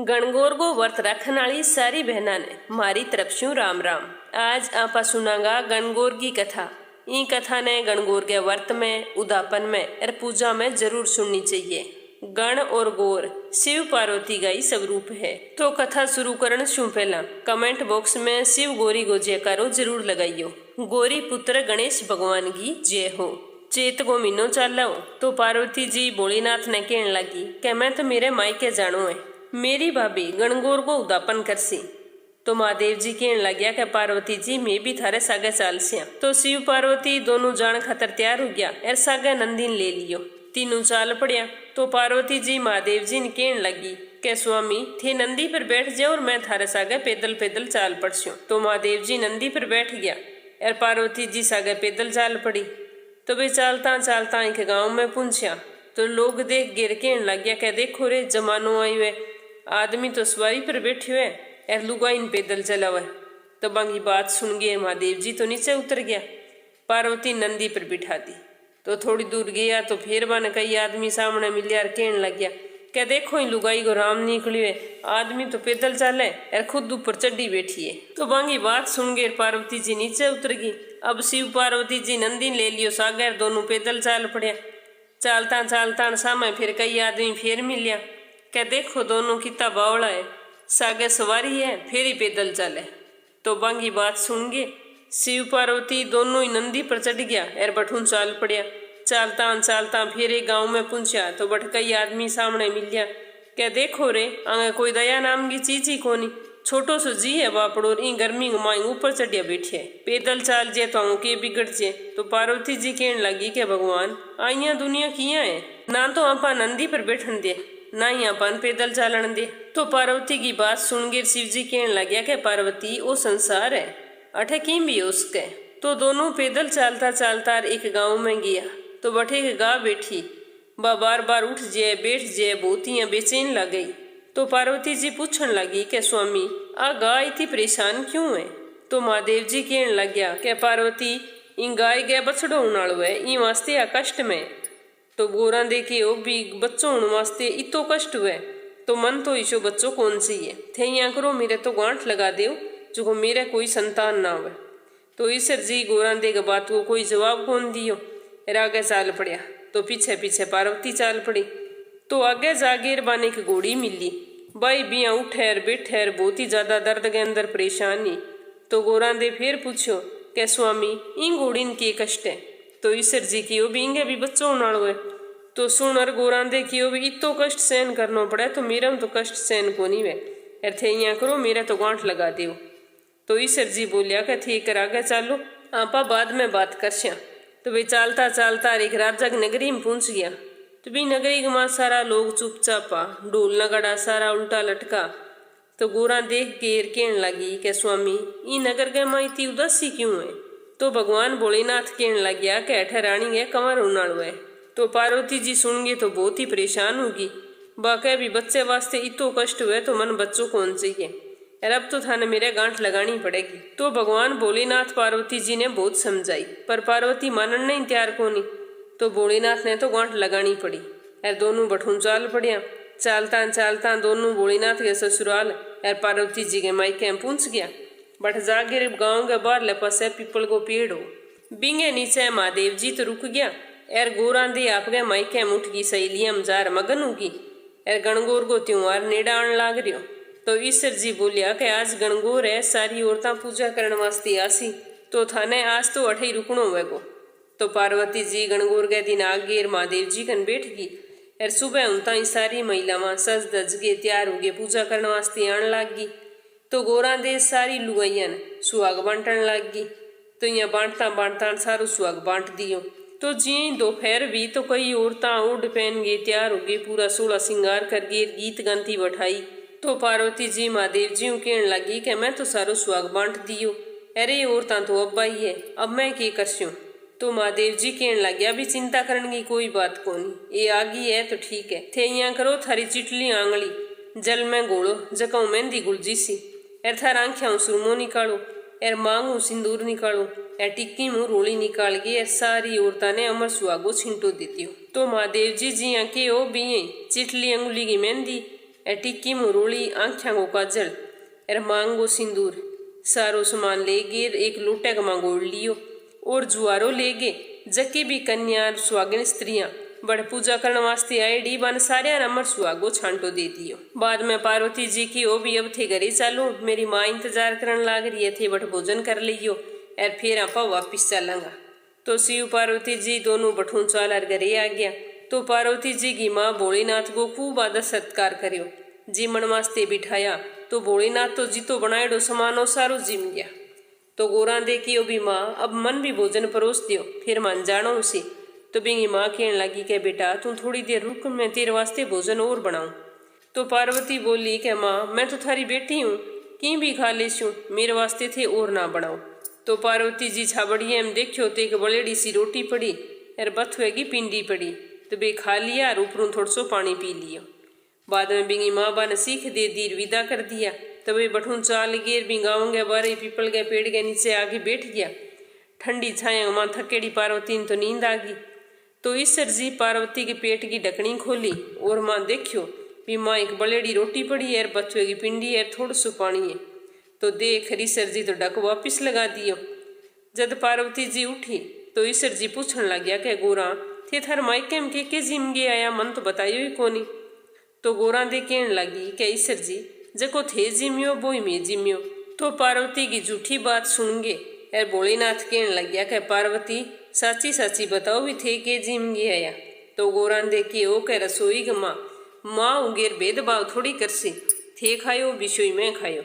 गणगौर को व्रत रखन वाली सारी बहना ने मारी तरफ से राम राम। आज आपा सुनांगा गणगौर की कथा। ई कथा ने गणगौर के व्रत में, उदापन में और पूजा में जरूर सुननी चाहिए। गण और गौर शिव पार्वती का ही स्वरूप है। तो कथा शुरू करने से पहला कमेंट बॉक्स में शिव गौरी को जयकारो जरूर लगाइयो। गौरी पुत्र गणेश भगवान की जय हो। चेत को महीनो चालो तो पार्वती जी भोलेनाथ ने कहने लगी कि मैं तो मेरे मायके जानो है, मेरी भाभी गणगौर को उदापन करसी। तो महादेव जी कहने लग्या कि पार्वती जी मैं भी थारे सागे चाल सिया। तो शिव पार्वती दोनों जान खातर तैयार हो गया और सागे नंदीन ले लियो। तीनों चाल पड़िया। तो पार्वती जी महादेव जी ने कहने लगी कि स्वामी थे नंदी पर बैठ जाओ और मैं थारे सागे पैदल पैदल चाल पड़स्यो। तो महादेव जी नंदी पर बैठ गया और पार्वती जी सागे पैदल चाल पड़ी। तो वे चालता चालता एक गांव में पहुंचा। तो लोग देख गिर कहने लग गया कि देखो रे जमानो आई हुए, आदमी तो सवारी पर बैठे हुए और लुगाई इन पैदल चला हुआ। तो बाकी बात सुन गए महादेव जी तो नीचे उतर गया, पार्वती नंदी पर बिठा दी। तो थोड़ी दूर गया तो फिर बन कई आदमी सामने मिलिया और कहने लग गया कि देखो इन लुगाई को राम निकली है, आदमी तो पैदल चले और खुद ऊपर चढ़ी बैठी है। तो बाकी बात सुन गए पार्वती जी नीचे उतर गई। अब शिव पार्वती जी नंदी ले लियो सागर, दोनों पैदल चाल पड़े। चालता चालता सामने फिर कई आदमी फिर मिलिया क्या देखो दोनों कितना बावड़ा है, सागे सवारी है फिर ही पैदल चले। तो बाकी बात सुन गए शिव पार्वती दोनों ही नंदी पर चढ़ गया और बठून चाल पड़िया। चालता चालता फिर एक गांव में पहुंचा। तो बठ कई आदमी सामने मिलिया क्या देखो रे आगे कोई दया नाम की चीज ही कोनी, छोटो सो जी है बापड़ो इन गर्मी माई ऊपर चढ़िया बैठे पैदल चाल जे तो के बिगड़ जे। तो पार्वती जी कहने लगी कि भगवान आइया दुनिया किया है, ना तो आपा नंदी पर बैठन दे ना ही अपन पैदल चालन दे। तो पार्वती की बात सुन गिर शिव जी कहने लग्या कि पार्वती वो संसार है अठे किम भी उसके। तो दोनों पैदल चालता चालता एक गांव में गया। तो बठे एक गा बैठी, बा बार बार उठ जाए बैठ जाए, बहुत ही बेचैन लग गई। तो पार्वती जी पूछने लगी कि स्वामी आ गाय इतनी परेशान क्यों है। तो महादेव जी कहने लग गया कि पार्वती इन गाय गए बछड़ो उनाड़ो है, इन वास्ते आ कष्ट में। तो गोरा देखे वो भी बच्चों वास्ते इतो कष्ट हुए। तो मन तो ईशो बच्चों कौन सी है थे यहाँ करो मेरे तो गांठ लगा दो जो मेरे कोई संतान ना हुए। तो ईश्वर जी गोरा देख बात को कोई जवाब कौन दियो, आगे चाल पड़िया। तो पीछे पीछे पार्वती चाल पड़ी। तो आगे जागेर बाने की घोड़ी मिली, भाई बिया उठे बैठे बहुत ही ज्यादा दर्द के अंदर परेशानी। तो गोरा दे फिर पूछो कि स्वामी इन घोड़ी के कष्ट है। तो ईश्वर जी की भी इंगे भी बच्चों नाल हुए। तो सुन और गोरा दे की भी इतो कष्ट सहन करना पड़े, तो मेरा तो कष्ट सहन को नहीं वे थे यहाँ करो मेरा तो गांठ लगा दो। तो ईश्वर जी बोलिया कि ठीक कर आगे चालो आपा बाद में बात करश्या। तो वे चालता चालता एक राजा की नगरी में पहुंच गया। तो भी नगरी में सारा लोग चुपचापा ढोल नगाड़ा सारा उल्टा लटका। तो गोरा देख के कहने लगी कि स्वामी ई नगर के माँ इतनी उदासी क्यों है। तो भगवान भोलेनाथ कहने लग गया कि अठे रानी है कंवर उनाड़ है। तो पार्वती जी सुनगे तो बहुत ही परेशान होगी, बाकी भी बच्चे वास्ते इतो कष्ट हुए तो मन बच्चों कौन चाहिए, अब तो थाने मेरे गांठ लगानी पड़ेगी। तो भगवान भोलेनाथ पार्वती जी ने बहुत समझाई पर पार्वती मानन नहीं तैयार कोनी। तो भोलेनाथ ने तो गांठ लगानी पड़ी और दोनों बठून चाल पड़िया। चालता चालता दोनों भोलेनाथ के ससुराल और पार्वती जी के मायके में पहुंच गया। बट जागिर गांव के बाहर लपस पीपल को पेड़ हो, बिंगे नीचे महादेव जी तो रुक गया और गोरा दी आपके मायके में उठ गई सहेलियां मजार मगन होगी और गणगौर को त्योहार नेड़ा आने लाग रियो। तो ईश्वर जी बोलिया कि आज गणगौर है, सारी औरतां पूजा करने वास्ते आसी, तो थाने आज तो अठे ही रुकनो होवेगो। तो पार्वती जी गणगौर के दिन आगे महादेव जी कन बैठ गई और सुबह उनता ही सारी महिलावां सज धज के तैयार हो गए पूजा करने वास्ते आने लाग गई। तो गोरा दे सारी लुगाइया सुहाग बांटन लाग गई। तो यहाँ बांटता बांटता सारो सुहाग बांट दियो। तो जी दोपहर भी तो कई औरतां उड़ पहन गई तैयार हो गई, पूरा सोलह सिंगार कर गए, गीत गाती बैठाई। तो पार्वती जी महादेव जी कहने लगी कि मैं तो सारो सुहाग बांट दियो, अरे औरतां तो अब आई है, अब मैं क्या करस्यूं। तो महादेव जी कहने लगे अभी चिंता करने की कोई बात कोनी, ये आ गई है तो ठीक है। थे यहाँ करो थारी चिटली आंगली जल में घोड़ो जकाऊ मेहंदी गुलजी सी, एर थार आंखियां सुरमो निकालो, एर मांगू सिंदूर निकालो, एर टिक्की मुँह रोली निकाल के एर सारी औरतां ने अमर सुहागो छिंटो देती हो। तो महादेव जी यहाँ के ओ भी चिटली अंगुली की मेहंदी ए टिक्की मुरोली आँख्या को काजल एर मांगो सिंदूर सारो सामान ले गे एक लोटे का मांगोड़ लियो और जुआरो ले गे जके भी कन्या सुहागिन स्त्रियां बड़ पूजा करने वास्ते आए डी बन सारे नंबर सुहागो छांटो दे दियो। बाद में पार्वती जी की ओ भी अब थे घरे चालू मेरी माँ इंतजार करने लाग रही है थे बट भोजन कर लियो और फिर आपा वापिस चलेंगा। तो शिव पार्वती जी दोनों बठून चाल घरे आ गया। तो पार्वती जी की माँ भोलेनाथ को खूब आदर सत्कार करियो जीमन वास्ते बिठाया। तो भोलेनाथ तो जीतो बनाएडो समानो सारो जिम गया। तो गोरा देखियो भी माँ अब मन भी भोजन परोस दियो फिर मन जानो उसे। तो बिंगी माँ कहने लगी कि बेटा तू थोड़ी देर रुक मैं तेरे वास्ते भोजन और बनाऊं। तो पार्वती बोली कि माँ मैं तो थारी बेटी हूँ की भी खा लेशूँ मेरे वास्ते थे और ना बनाओ। तो पार्वती जी छाबड़ी एम देखियो तो एक बलेड़ी सी रोटी पड़ी और बथुए की पिंडी पड़ी। तो बे खा लिया और ऊपरों थोड़ा सो पानी पी लियो। बाद में बिंगी माँ बा ने सीख दे दीर विदा कर दिया। तब वे बठून चाल गेर भी गाँव गया बारे पीपल के पेड़ के नीचे आगे बैठ गया। ठंडी छाया माँ थकेड़ी पार्वती ने तो नींद आ गई। तो ईश्वर जी पार्वती के पेट की ढकनी खोली और माँ देखियो भी माँ एक बलेड़ी रोटी पड़ी है बथुए की पिंडी है थोड़ा सो पानी है। तो देख ईश्वर जी तो ढक वापिस लगा दियो। जब पार्वती जी उठी तो ईश्वर जी पूछने लग गया कि गोरा थे थार मायके में के जिम गे आया मन तो बताइयो ही कोनी। तो गोरा दे कहने लगी कि ईश्वर जी जको थे जिम्यो वो ही मैं जिम्यो। तो पार्वती की झूठी बात सुन गे और भोलेनाथ कहने लग गया कि पार्वती साची साची बताओ भी थे के जिम गे आया। तो गोरा दे के ओ कह रसोई ग माँ उगेर भेदभाव थोड़ी करसी थे खायो बिशोई में खायो।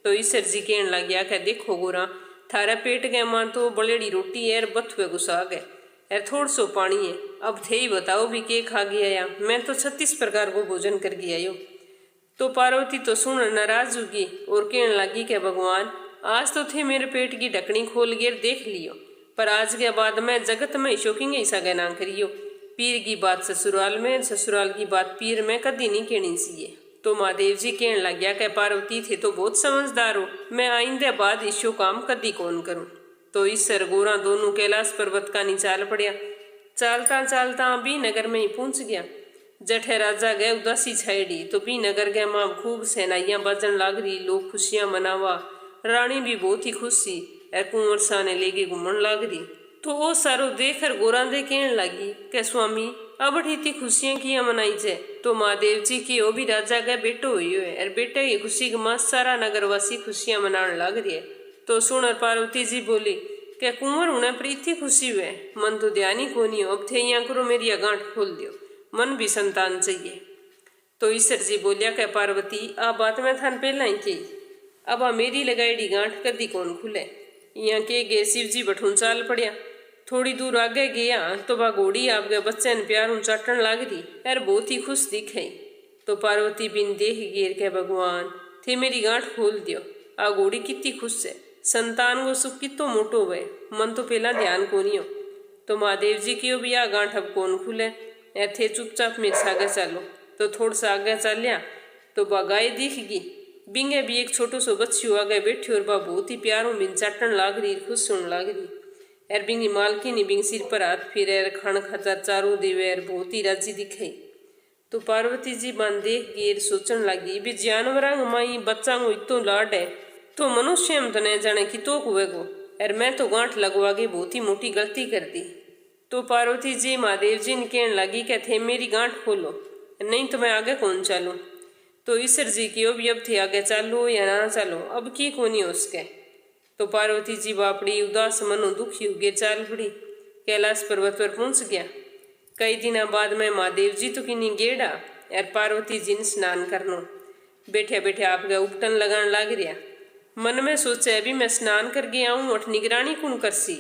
तो ईश्वर जी कहने लग गया कि देखो गोरा थारा पेट गए माँ तो बलेड़ी रोटी है बथुए गुस्सा गए और थोड़ा सो पानी है अब थे ही बताओ भी के खा गया आया मैं तो 36 प्रकार को भोजन कर गया आयो। तो पार्वती तो सुन नाराज होगी और कहने लगी कि भगवान आज तो थे मेरे पेट की ढकनी खोल गिर देख लियो पर आज के बाद मैं जगत में शोकिंग ऐसा गह ना करियो। पीर की बात ससुराल में ससुराल की बात पीर में कदी नहीं कहनी चाहिए। तो महादेव जी कहने लग गया कि पार्वती थे तो बहुत समझदार हो मैं आइंदे बाद इशो काम कदी कौन करूं। तो ईश्वर गोरा दोनों कैलाश पर्वत का निचाल पड़िया। चालता चालता भी नगर में ही पहुंच गया। जठे राजा गए उदासी छाएड़ी तो भी नगर गए माँ खूब सेनाइयां बाजन लाग रही लोग खुशियां मनावा। रानी भी बहुत ही खुश सी और कुंवर साने लेके घूमन लाग रही। तो वो सारो देखकर गोरा दे कहने लगी कि स्वामी अब इतनी खुशियां किया मनाई जाए। तो महादेव जी की वो भी राजा का बेटो हुई है और बेटे की खुशी के माँ सारा नगरवासी खुशियां मनाने लग रही है। तो सुन और पार्वती जी बोली कि कुंवर होने पर इतनी खुशी हुए मन तो ध्यान ही कोनी हो अब थे यहाँ करो मेरी गांठ खोल दियो मन भी संतान चाहिए। तो ईश्वर जी बोलिया कि पार्वती आ बात मैं थान पहला ही की अब आ मेरी लगाईडी गांठ कदी कौन खुले। यहाँ के गे शिव जी बठून चाल पड़िया। थोड़ी दूर आगे गया तो वह घोड़ी आपके बच्चे ने प्यार चाटन लाग रही यार बहुत ही खुश दिखाई। तो पार्वती बिन देख गिर के भगवान थे मेरी गांठ खोल दियो आ घोड़ी कितनी खुश है संतान को सुख कितो मोटो हुए मन तो पहला ध्यान कोनी हो। तो महादेव जी की भी आ गांठ अब कौन खुले थे चुपचाप मेरे सागे चलो। तो थोड़ा सा आगे चलिया तो वह गाय दिखेगी बिंगे भी एक छोटो सो बच्चू आगे बैठी और वह बहुत ही प्यारों बिन चाटन लाग रही खुश होने लाग रही एर बिंगी मालकी ने बिंग सिर पर हाथ फिर खान खाता चारों देवे बहुत ही राजी दिखाई। तो पार्वती जी बन देख गिर सोचन लगी भी जानवरा माई बच्चा को इतो लाड है तो मनुष्य में तो नहीं जाने कि तो हुएगो और मैं तो गांठ लगवा के बहुत ही मोटी गलती कर दी। तो पार्वती जी महादेव जी ने कहने लगी कि थे मेरी गांठ खोलो नहीं तो मैं आगे कौन चलूँ। तो ईश्वर जी की अब थे आगे चालो या ना चलो अब की कोनी उसके। तो पार्वती जी बापड़ी उदास मनो दुखी उगे चाल पड़ी कैलाश पर्वत पर पहुंच गया। कई दिनों बाद में महादेव जी तो किन्हीं गेड़ा और पार्वती जी ने स्नान करनो बैठे बैठे आपका उपटन लगान लाग रहा। मन में सोचे अभी मैं स्नान कर गया हूँ और निगरानी कौन करसी।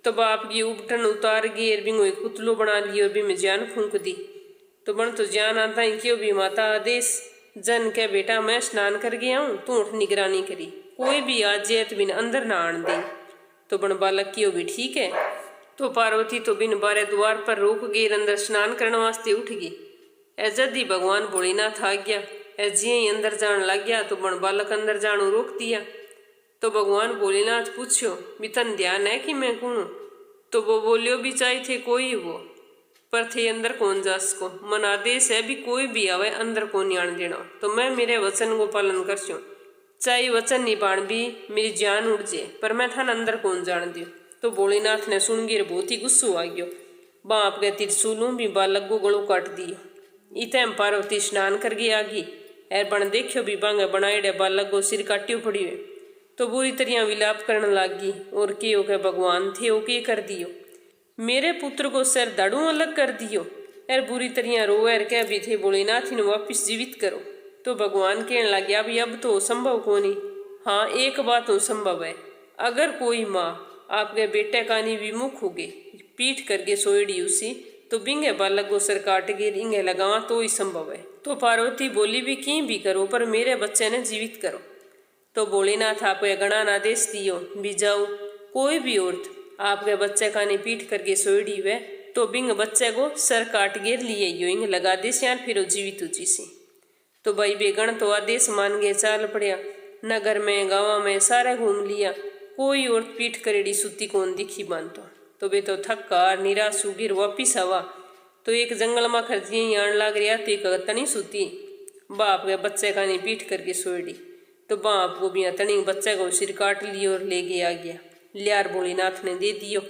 तो बाप की उपटन उतार गई और बिंगो एक पुतलो बना लियो भी मैं जान फूंक दी। तो बन तो जान आता ही क्यों भी माता आदेश जन के बेटा मैं स्नान कर गया हूँ तू उठ निगरानी करी कोई भी आज जैत बिन अंदर ना आन दे। तो बन बालक की भी ठीक है। तो पार्वती तो बिन बारे द्वार पर रोक गई अंदर स्नान करने वास्ते उठ गई। जद ही भगवान भोलेनाथ आ गया जिये ही अंदर जान लग गया तो बन बालक अंदर जानो रोक दिया। तो भगवान भोलेनाथ पूछो भी तन ध्यान है कि मैं कौन। तो वो बोलियो भी चाहे थे कोई वो। पर थे अंदर कौन जा सको। मन आदेश है भी कोई भी आवे अंदर को नहीं आने देना। तो मैं मेरे वचन को पालन कर छूँ, चाहे वचन निभाण भी मेरी जान उड़ जाए, पर मैं थान अंदर कौन जान दियो। तो भोलेनाथ ने सुनगिर बहुत ही गुस्सो आ गयो। बाप के त्रिशूलों भी बालक को गलो काट दियो। इतम पार्वती स्नान कर गई आगी एर बन देखियो भी बांगे बनाएडे बालक को सिर काट्यो पड़ियो। तो बुरी तरह विलाप करने लागी और के ओके भगवान थे ओके कर दियो, मेरे पुत्र को सिर दाड़ू अलग कर दियो। एर बुरी तरह रो एर कह भी थे भोलेनाथ ने वापिस जीवित करो। तो भगवान कहने लगे अभी अब तो संभव को नहीं। हाँ एक बात तो संभव है, अगर कोई माँ आपके बेटे का नहीं विमुख होगे पीठ करके सोएड़ी उसी तो बिंगे बालक को सर काट के रिंगे लगावा तो ही संभव है। तो पार्वती बोली भी की भी करो पर मेरे बच्चे ने जीवित करो। तो भोलेनाथ आपको गणान आदेश दियो भी जाओ कोई भी औरत आपके बच्चे का नहीं पीठ करके सोएड़ी हुए तो बिंग बच्चे को सर काट गिर लिए यो इंग लगा दे यार फिर जीवित उची सी। तो भाई बेगण तो आदेश मान गए चाल पड़िया। नगर में गाँव में सारा घूम लिया, कोई औरत पीठ करेड़ी सुती कौन दिखी बांधो। तो बे तो थक्का निराश उगिर वापिस आवा तो एक जंगल में खर्ची आन लाग रहा तो एक तनी सुती बाप के बच्चे का नहीं पीठ करके सोएड़ी। तो बाप को भी तनी बच्चे को सिर काट लियो और ले गया गया। लियार भोलेनाथ ने दे दियो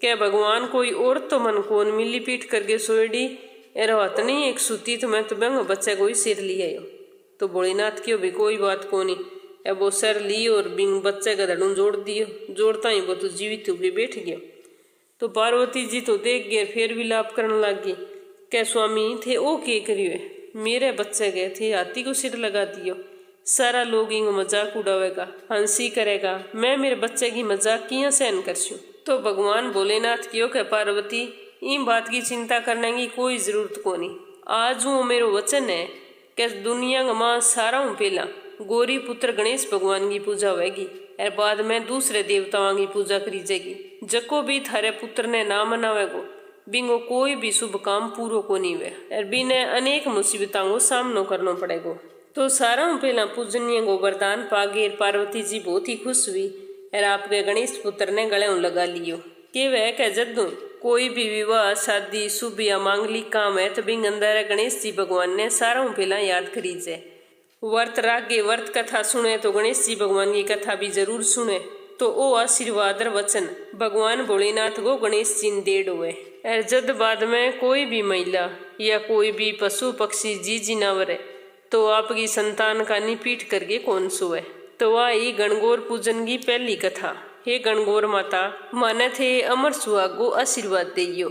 क्या भगवान कोई औरत तो मन कौन मिली पीठ करके सोएड़ी एरो तनी एक सुती तो मैं तो बंग बच्चे को ही सिर लिया। तो भोलेनाथ की भी कोई बात को नहीं, अब वो सर लियो और बिंग बच्चे का धड़ू जोड़ दियो, जोड़ता ही वो तो जीवित होके बैठ गया। तो पार्वती जी तो देख गए फिर विलाप करने लगी क्या स्वामी थे ओ के करियो है, मेरे बच्चे गए थे हाथी को सिर लगा दियो, सारा लोग इंग मजाक उड़ावेगा हंसी करेगा, मैं मेरे बच्चे की मजाक किया सहन कर छूँ। तो भगवान भोलेनाथ क्यों कह पार्वती इन बात की चिंता करने की कोई जरूरत को नहीं। आज वो मेरो वचन है कि दुनिया का माँ सारा हूँ पहला गौरी पुत्र गणेश भगवान की पूजा होगी और बाद में दूसरे देवताओं की पूजा करी जाएगी। जको भी थारे पुत्र ने ना मनावेगो बिंगो कोई भी शुभ काम पूरो को नहीं हुए और बिने अनेक मुसीबतों को सामनो करना पड़ेगो। तो सारा पहला पूजनीय को वरदान पागे पार्वती जी बहुत ही खुश हुई और आपके गणेश पुत्र ने गले लगा लियो कि वह कह जदू कोई भी विवाह शादी शुभ या मांगलिक काम है तो बिंग अंदर गणेश जी भगवान ने सारा पहला याद करी जाए। वर्त रागे वर्त कथा सुने तो गणेश जी भगवान की कथा भी जरूर सुने तो ओ आशीर्वाद वचन भगवान भोलेनाथ को गणेश जी ने देड़ हुए। और जद बाद में कोई भी महिला या कोई भी पशु पक्षी जी जिनावर है तो आपकी संतान का निपीठ करके कौन सोए। तो आई गणगौर पूजन की पहली कथा। हे गणगौर माता माने थे अमर सुहाग को आशीर्वाद देइयो।